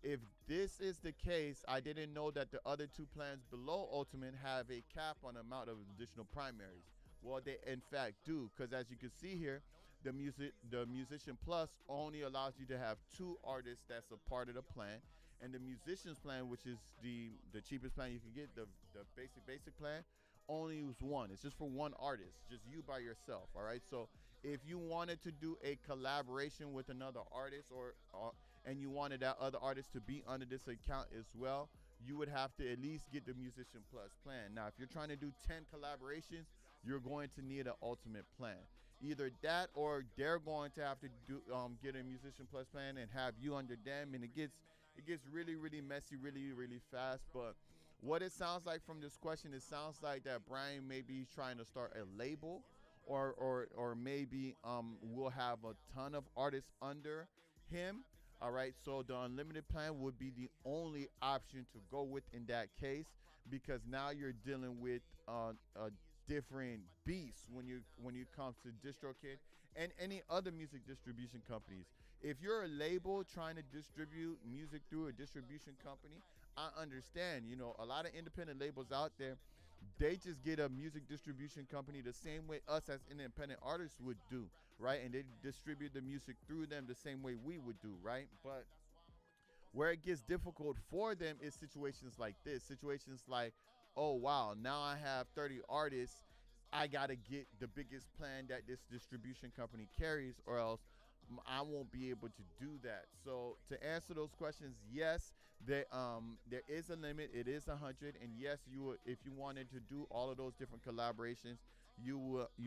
If this is the case, I didn't know that the other two plans below Ultimate have a cap on the amount of additional primaries. Well, they in fact do, because as you can see here, the Musician Plus only allows you to have 2 artists that's a part of the plan, and the Musicians plan, which is the cheapest plan you can get, the basic plan, only use one. It's just for one artist, just you by yourself. All right. So if you wanted to do a collaboration with another artist or and you wanted that other artist to be under this account as well, you would have to at least get the Musician Plus plan. Now, if you're trying to do 10 collaborations, you're going to need an ultimate plan. Either that or they're going to have to do get a Musician Plus plan and have you under them, and it gets really messy really fast. But what it sounds like from this question, it sounds like that Brian may be trying to start a label, or maybe we'll have a ton of artists under him. All right, so the unlimited plan would be the only option to go with in that case, because now you're dealing with a different beast when you come to DistroKid and any other music distribution companies. If you're a label trying to distribute music through a distribution company, I understand. You know, a lot of independent labels out there, they just get a music distribution company the same way us as independent artists would do, right? And they distribute the music through them the same way we would do, right? But where it gets difficult for them is situations like this. Situations like, oh wow, now I have 30 artists. I gotta get the biggest plan that this distribution company carries, or else I won't be able to do that. So to answer those questions, yes, there is a limit. It is 100, and yes, if you wanted to do all of those different collaborations, you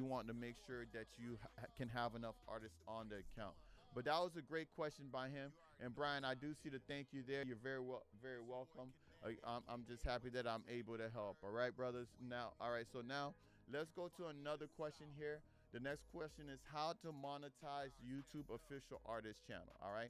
want to make sure that you can have enough artists on the account. But that was a great question by him. And Brian, I do see the thank you there. You're very welcome. I'm just happy that I'm able to help. All right, brothers. Now, all right. So now let's go to another question here. The next question is how to monetize YouTube official artist channel. All right.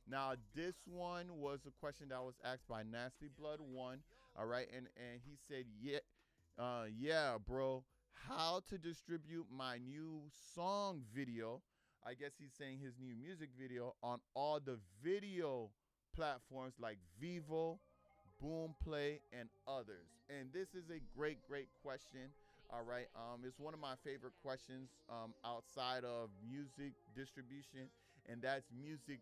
Now this one was a question that was asked by Nasty Blood One. All right, and he said, yeah, bro. How to distribute my new song video? I guess he's saying his new music video on all the video platforms like Vivo, Boomplay, and others. And this is a great question. All right, it's one of my favorite questions outside of music distribution, and that's music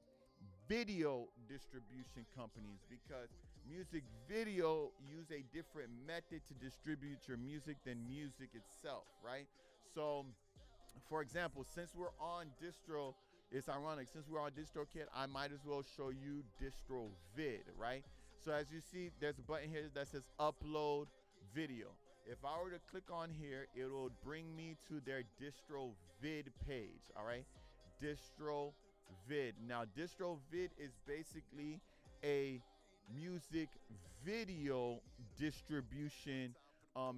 video distribution companies, because music video use a different method to distribute your music than music itself, right? So for example, since we're on distro, it's ironic, since we're on DistroKid, I might as well show you DistroVid, right? So as you see, there's a button here that says upload video. If I were to click on here, it will bring me to their DistroVid page. All right, DistroVid. Now DistroVid is basically a music video distribution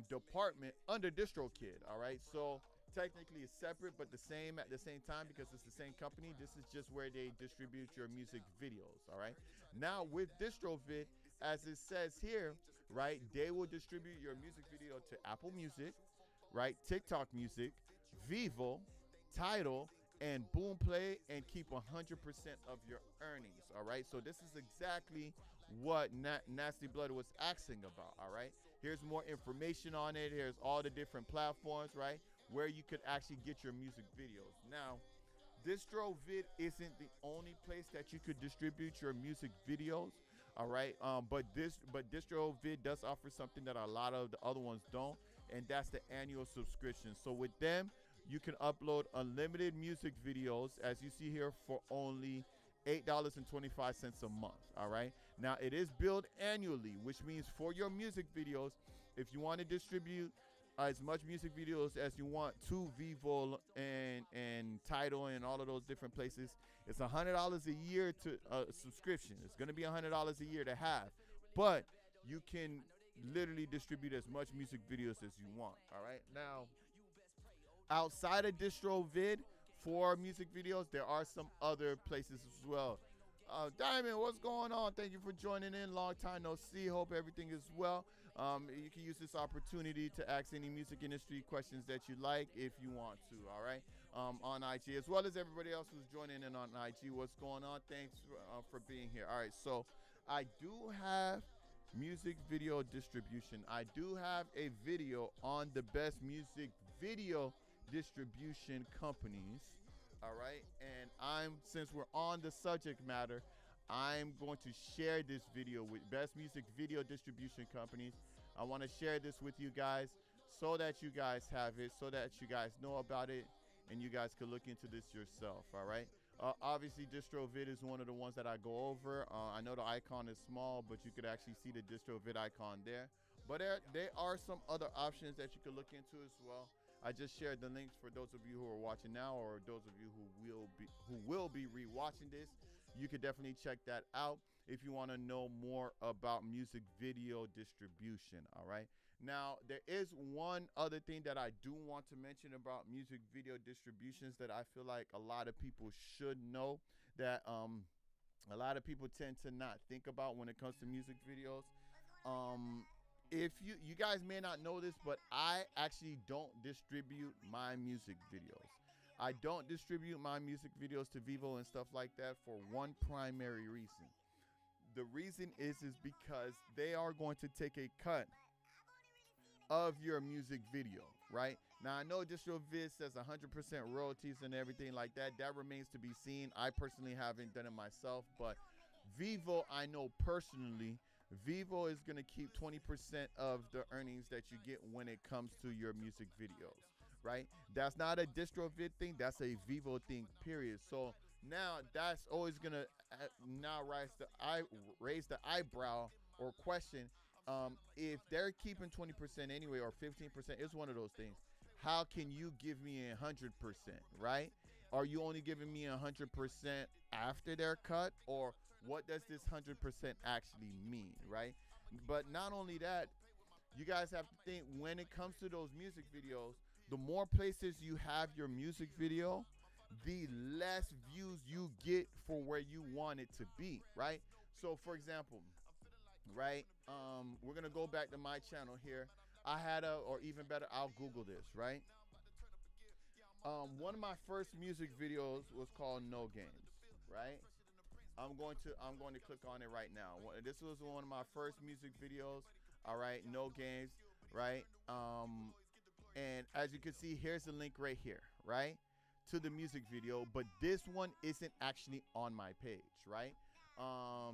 department under DistroKid. All right, so technically it's separate but the same at the same time, because it's the same company. This is just where they distribute your music videos. All right, now with DistroVid, as it says here, right, they will distribute your music video to Apple Music, right, TikTok Music, Vivo, Tidal, and Boomplay, and keep 100% of your earnings. All right, so this is exactly what Nasty Blood was asking about, all right? Here's more information on it. Here's all the different platforms, right, where you could actually get your music videos. Now, DistroVid isn't the only place that you could distribute your music videos, all right? But DistroVid does offer something that a lot of the other ones don't, and that's the annual subscription. So with them, you can upload unlimited music videos, as you see here, for only $8.25 a month, all right? Now, it is billed annually, which means for your music videos, if you want to distribute as much music videos as you want to Vivo and Tidal and all of those different places, it's $100 a year to subscription. It's going to be $100 a year to have, but you can literally distribute as much music videos as you want, all right? Now, outside of DistroVid for music videos, there are some other places as well. Diamond, what's going on? Thank you for joining in. Long time no see. Hope everything is well. You can use this opportunity to ask any music industry questions that you like if you want to, all right, on IG, as well as everybody else who's joining in on IG. What's going on? Thanks for being here. All right, so I do have music video distribution. I do have a video on the best music video distribution companies, all right? And since we're on the subject matter, I'm going to share this video with best music video distribution companies. I want to share this with you guys so that you guys have it, so that you guys know about it, and you guys can look into this yourself, all right? Obviously, DistroVid is one of the ones that I go over. I know the icon is small, but you could actually see the DistroVid icon there. But there are some other options that you could look into as well. I just shared the links for those of you who are watching now, or those of you who will be rewatching this. You could definitely check that out if you want to know more about music video distribution, all right? Now, there is one other thing that I do want to mention about music video distributions that I feel like a lot of people should know, that a lot of people tend to not think about when it comes to music videos. If you guys may not know this, but I actually don't distribute my music videos. I don't distribute my music videos to Vivo and stuff like that for one primary reason. The reason is because they are going to take a cut of your music video, right? Now, I know DistroVid says 100% royalties and everything like that. That remains to be seen. I personally haven't done it myself, but Vivo, I know personally, Vivo is going to keep 20% of the earnings that you get when it comes to your music videos, right? That's not a DistroVid thing. That's a Vivo thing, period. So now that's always going to now raise the eyebrow or question. If they're keeping 20% anyway, or 15%, it's one of those things. How can you give me 100%, right? Are you only giving me 100% after their cut, or what does this 100% actually mean, right? But not only that, you guys have to think, when it comes to those music videos, the more places you have your music video, the less views you get for where you want it to be, right? So for example, right, we're gonna go back to my channel here. I had or even better, I'll Google this, right? One of my first music videos was called No Games, right? I'm going to click on it right now. This was one of my first music videos, all right, No Games, right? And as you can see, here's the link right here, right, to the music video, but this one isn't actually on my page, right?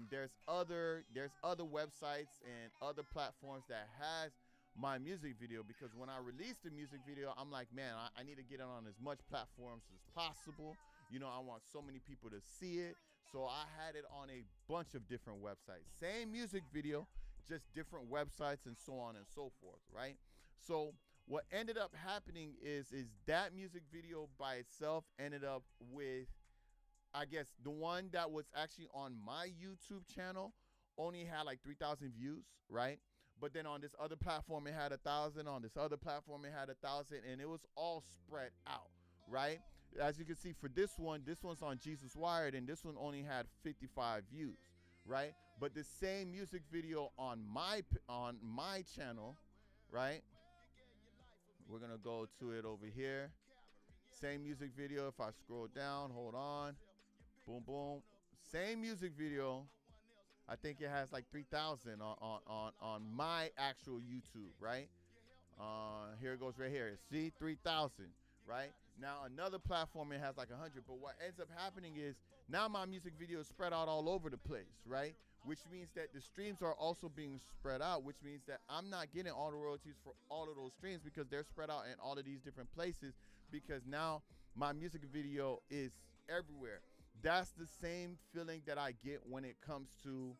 There's other websites and other platforms that has my music video, because when I released the music video, I'm like, man, I need to get it on as much platforms as possible. You know, I want so many people to see it. So I had it on a bunch of different websites. Same music video, just different websites and so on and so forth, right? So what ended up happening is that music video by itself ended up with, I guess, the one that was actually on my YouTube channel only had like 3,000 views, right? But then on this other platform, it had 1,000. On this other platform, it had 1,000, and it was all spread out, right? As you can see, for this one's on Jesus Wired, and this one only had 55 views, right? But the same music video on my channel, right? We're gonna go to it over here. Same music video. If I scroll down, hold on, boom, boom. Same music video, I think it has like 3,000 on my actual YouTube, right? Here it goes right here. See, 3,000, right? Now another platform it has like 100, but what ends up happening is now my music video is spread out all over the place, right? Which means that the streams are also being spread out, which means that I'm not getting all the royalties for all of those streams because they're spread out in all of these different places because now my music video is everywhere. That's the same feeling that I get when it comes to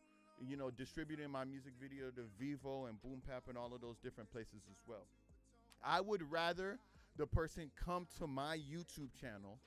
distributing my music video to Vivo and Boom Pap and all of those different places as well. I would rather the person come to my YouTube channel,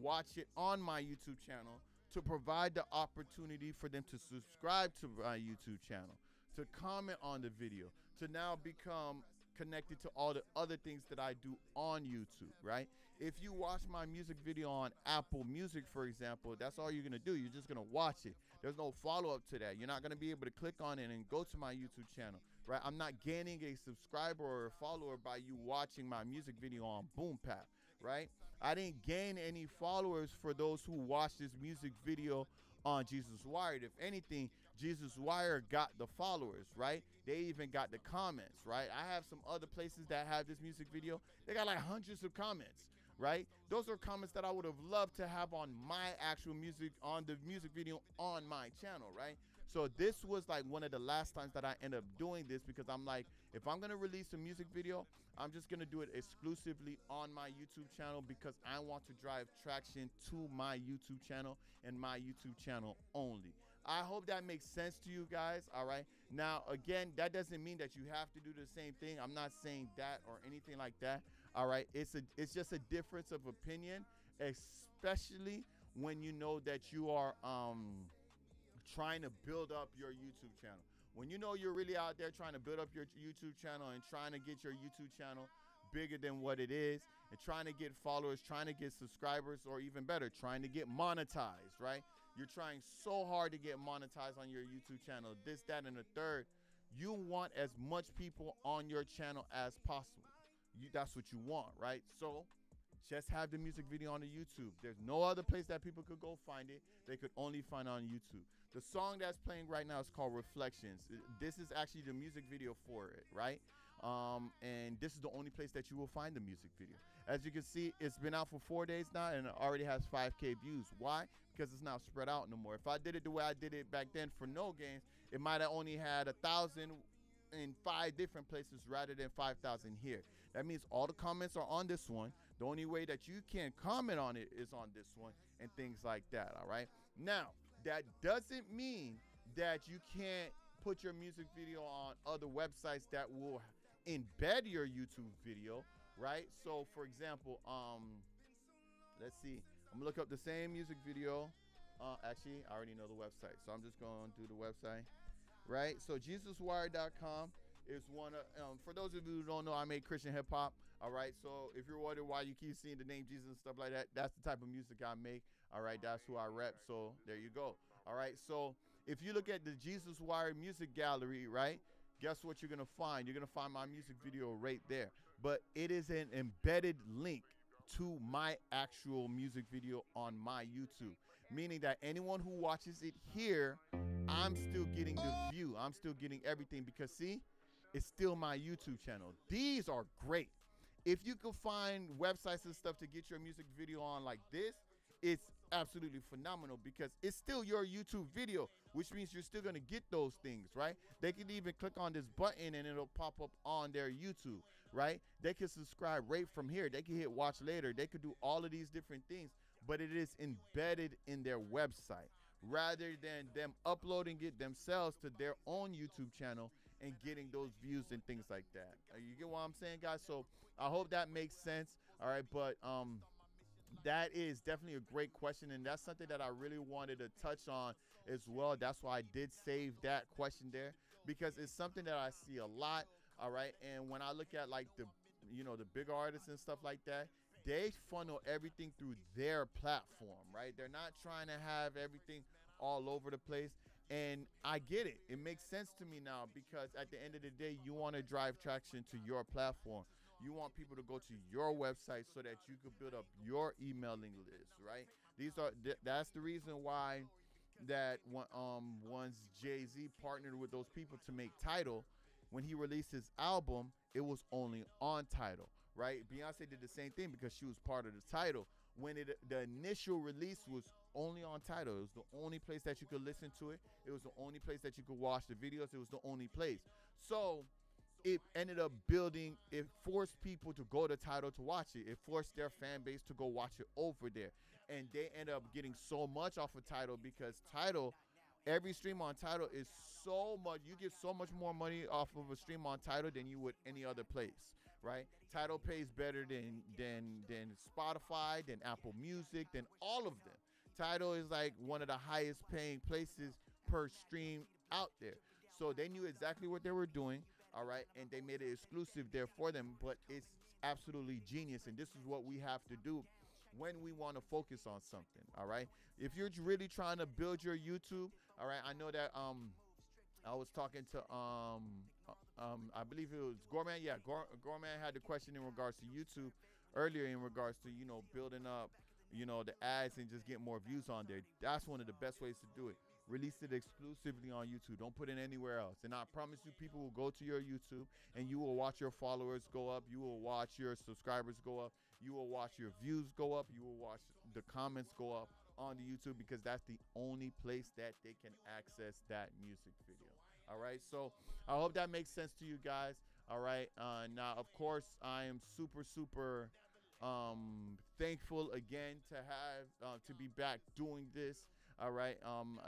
watch it on my YouTube channel, to provide the opportunity for them to subscribe to my YouTube channel, to comment on the video, to now become connected to all the other things that I do on YouTube, right? If you watch my music video on Apple Music, for example, that's all you're gonna do. You're just gonna watch it. There's no follow-up to that. You're not gonna be able to click on it and go to my YouTube channel, right? I'm not gaining a subscriber or a follower by you watching my music video on Boom Pap, right? I didn't gain any followers for those who watched this music video on Jesus Wired. If anything, Jesus Wire got the followers, right? They even got the comments, right? I have some other places that have this music video. They got like hundreds of comments, right? Those are comments that I would have loved to have on my actual music, on the music video on my channel, right? So this was like one of the last times that I ended up doing this because I'm like, if I'm gonna release a music video, I'm just gonna do it exclusively on my YouTube channel because I want to drive traction to my YouTube channel and my YouTube channel only. I hope that makes sense to you guys, all right? Now, again, that doesn't mean that you have to do the same thing. I'm not saying that or anything like that, all right? It's just a difference of opinion, especially when you know that you are trying to build up your YouTube channel. When you know you're really out there trying to build up your YouTube channel and trying to get your YouTube channel bigger than what it is and trying to get followers, trying to get subscribers, or even better, trying to get monetized, right? You're trying so hard to get monetized on your YouTube channel, this, that, and the third. You want as much people on your channel as possible. That's what you want, right? So just have the music video on the YouTube. There's no other place that people could go find it. They could only find it on YouTube. The song that's playing right now is called Reflections. This is actually the music video for it, right? And this is the only place that you will find the music video. As you can see, it's been out for 4 days now and it already has 5K views. Why? Because it's not spread out no more. If I did it the way I did it back then for No Games, it might have only had 1,000 in 5 different places rather than 5,000 here. That means all the comments are on this one. The only way that you can comment on it is on this one and things like that, all right? Now, that doesn't mean that you can't put your music video on other websites that will embed your YouTube video, right? So, for example, let's see. I'm gonna look up the same music video. Actually, I already know the website, so I'm just gonna do the website, right? So, JesusWire.com is one of, for those of you who don't know, I make Christian hip hop. All right, so if you're wondering why you keep seeing the name Jesus and stuff like that, that's the type of music I make. All right, that's who I rep. So there you go. All right, so if you look at the Jesus Wire Music Gallery, right, guess what you're gonna find? You're gonna find my music video right there. But it is an embedded link to my actual music video on my YouTube, meaning that anyone who watches it here, I'm still getting the view. I'm still getting everything because see, it's still my YouTube channel. These are great. If you can find websites and stuff to get your music video on like this, it's absolutely phenomenal because it's still your YouTube video, which means you're still gonna get those things, right? They can even click on this button and it'll pop up on their YouTube, right? They can subscribe right from here. They can hit watch later. They could do all of these different things, but it is embedded in their website rather than them uploading it themselves to their own YouTube channel and getting those views and things like that. You get what I'm saying, guys? So I hope that makes sense. All right, but that is definitely a great question, and that's something that I really wanted to touch on as well. That's why I did save that question there because it's something that I see a lot. All right, and when I look at like the big artists and stuff like that, they funnel everything through their platform, right? They're not trying to have everything all over the place. And I get it. It makes sense to me now because at the end of the day, you want to drive traction to your platform. You want people to go to your website so that you could build up your emailing list, right? That's the reason why that once Jay-Z partnered with those people to make Tidal, when he released his album, it was only on Tidal, right? Beyonce did the same thing because she was part of the Tidal. When the initial release was only on Tidal, it was the only place that you could listen to it. It was the only place that you could watch the videos. It was the only place. So it ended up building, it forced people to go to Tidal to watch it. It forced their fan base to go watch it over there. And they end up getting so much off of Tidal because Tidal, every stream on Tidal is so much, you get so much more money off of a stream on Tidal than you would any other place, right? Tidal pays better than Spotify, than Apple Music, than all of them. Tidal is like one of the highest paying places per stream out there. So they knew exactly what they were doing, all right, and they made it exclusive there for them, but it's absolutely genius, and this is what we have to do when we want to focus on something, all right? If you're really trying to build your YouTube, all right, I know that I was talking to I believe it was Gorman. Yeah, Gorman had the question in regards to YouTube earlier in regards to, you know, building up, you know, the ads and just get more views on there. That's one of the best ways to do it. Release it exclusively on YouTube. Don't put it anywhere else. And I promise you, people will go to your YouTube and you will watch your followers go up. You will watch your subscribers go up. You will watch your views go up. You will watch the comments go up on the YouTube, because that's the only place that they can access that music video. All right. So I hope that makes sense to you guys. All right. Now, of course, I am super thankful again to have to be back doing this. All right.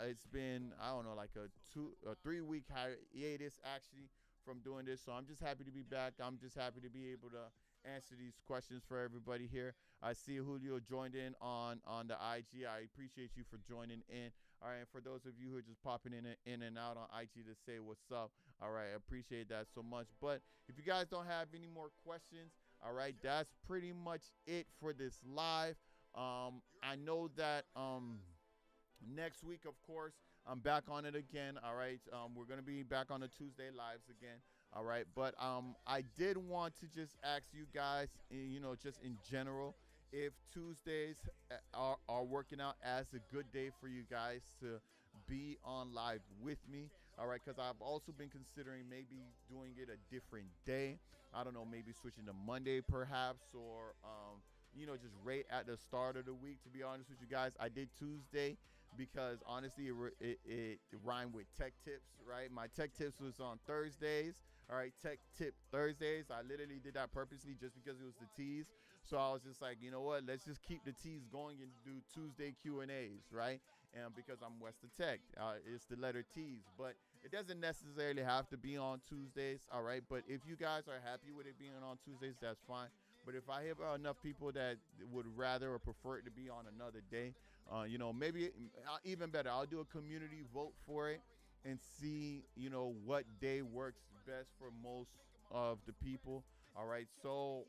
It's been, I don't know, like a 3 week hiatus actually from doing this. So I'm just happy to be back. I'm just happy to be able to answer these questions for everybody here. I see Julio joined in on the IG. I appreciate you for joining in. All right, and for those of you who are just popping in and out on IG to say what's up, all right, I appreciate that so much. But if you guys don't have any more questions, all right, that's pretty much it for this live. I know that next week, of course, I'm back on it again. All right, we're gonna be back on the Tuesday lives again. All right, but I did want to just ask you guys, you know, just in general, if Tuesdays are working out as a good day for you guys to be on live with me. All right, because I've also been considering maybe doing it a different day. I don't know, maybe switching to Monday perhaps, or you know, just right at the start of the week. To be honest with you guys, I did Tuesday because honestly it rhymed with tech tips, right? My tech tips was on Thursdays. All right, tech tip Thursdays. I literally did that purposely just because it was the teas. So I was just like, you know what? Let's just keep the teas going and do Tuesday Q&As, right? And because I'm WesTheTech, it's the letter T's. But it doesn't necessarily have to be on Tuesdays, all right? But if you guys are happy with it being on Tuesdays, that's fine. But if I have enough people that would rather or prefer it to be on another day, you know, maybe even better, I'll do a community vote for it and see, you know, what day works best for most of the people. All right, so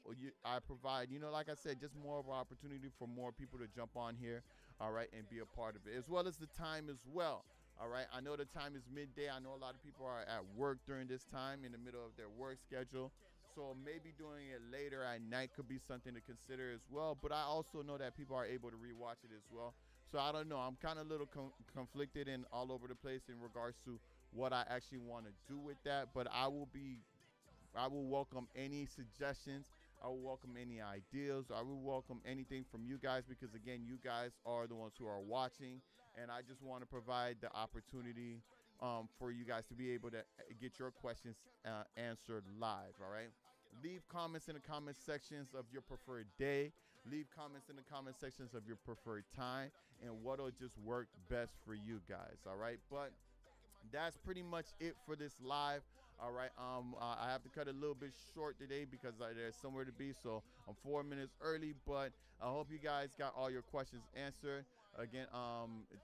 I provide, you know, like I said, just more of an opportunity for more people to jump on here, all right, and be a part of it, as well as the time as well. All right, I know the time is midday. I know a lot of people are at work during this time, in the middle of their work schedule. So maybe doing it later at night could be something to consider as well. But I also know that people are able to rewatch it as well. So I don't know. I'm kind of a little conflicted and all over the place in regards to what I actually want to do with that. But I will welcome any suggestions. I will welcome any ideas. I will welcome anything from you guys, because again, you guys are the ones who are watching, and I just want to provide the opportunity for you guys to be able to get your questions answered live. All right. Leave comments in the comment sections of your preferred day. Leave comments in the comment sections of your preferred time and what'll just work best for you guys. All right. But that's pretty much it for this live. All right. I have to cut a little bit short today because there's somewhere to be. So I'm 4 minutes early, but I hope you guys got all your questions answered. Again,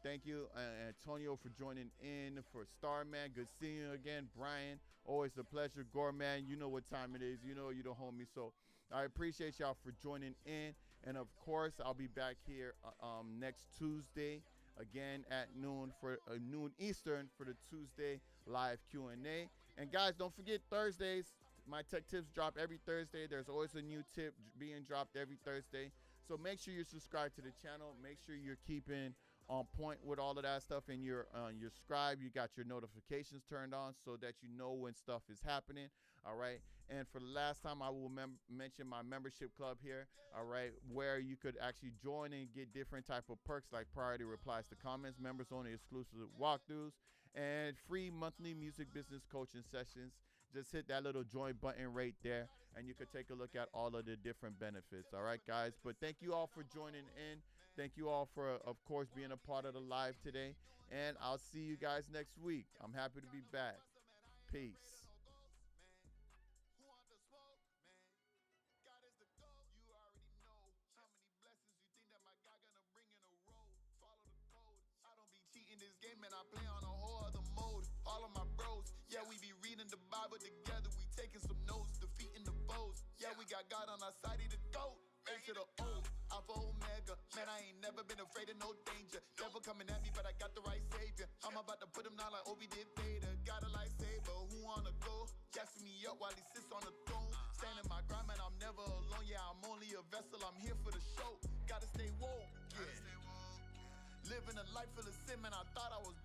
thank you, Antonio, for joining in. For Starman, good seeing you again. Brian, always a pleasure. Gorman, you know what time it is. You know you the homie. So I appreciate y'all for joining in. And of course, I'll be back here next Tuesday again at noon for noon Eastern for the Tuesday live Q&A. And guys, don't forget Thursdays. My tech tips drop every Thursday. There's always a new tip being dropped every Thursday. So make sure you're subscribed to the channel. Make sure you're keeping on point with all of that stuff in your Scribe. You got your notifications turned on so that you know when stuff is happening. All right. And for the last time, I will mention my membership club here. All right, where you could actually join and get different type of perks like priority replies to comments, members only exclusive walkthroughs, and free monthly music business coaching sessions. Just hit that little join button right there, and you could take a look at all of the different benefits. All right, guys. But thank you all for joining in. Thank you all for, of course, being a part of the live today. And I'll see you guys next week. I'm happy to be back. Peace. In this game, and I play on a whole other mode. All of my bros, yeah, we be reading the Bible together. We taking some notes, defeating the foes. Yeah, we got God on our side, he the GOAT. A to the O, Alpha Omega. Man, I ain't never been afraid of no danger. Devil coming at me, but I got the right savior. I'm about to put him down like Obi did Vader. Got a lightsaber, who wanna go? Gassing me up while he sits on the throne. Standing my grind, man, I'm never alone. Yeah, I'm only a vessel, I'm here for the show. Gotta stay woke, yeah. Living a life full of sin, man, I thought I was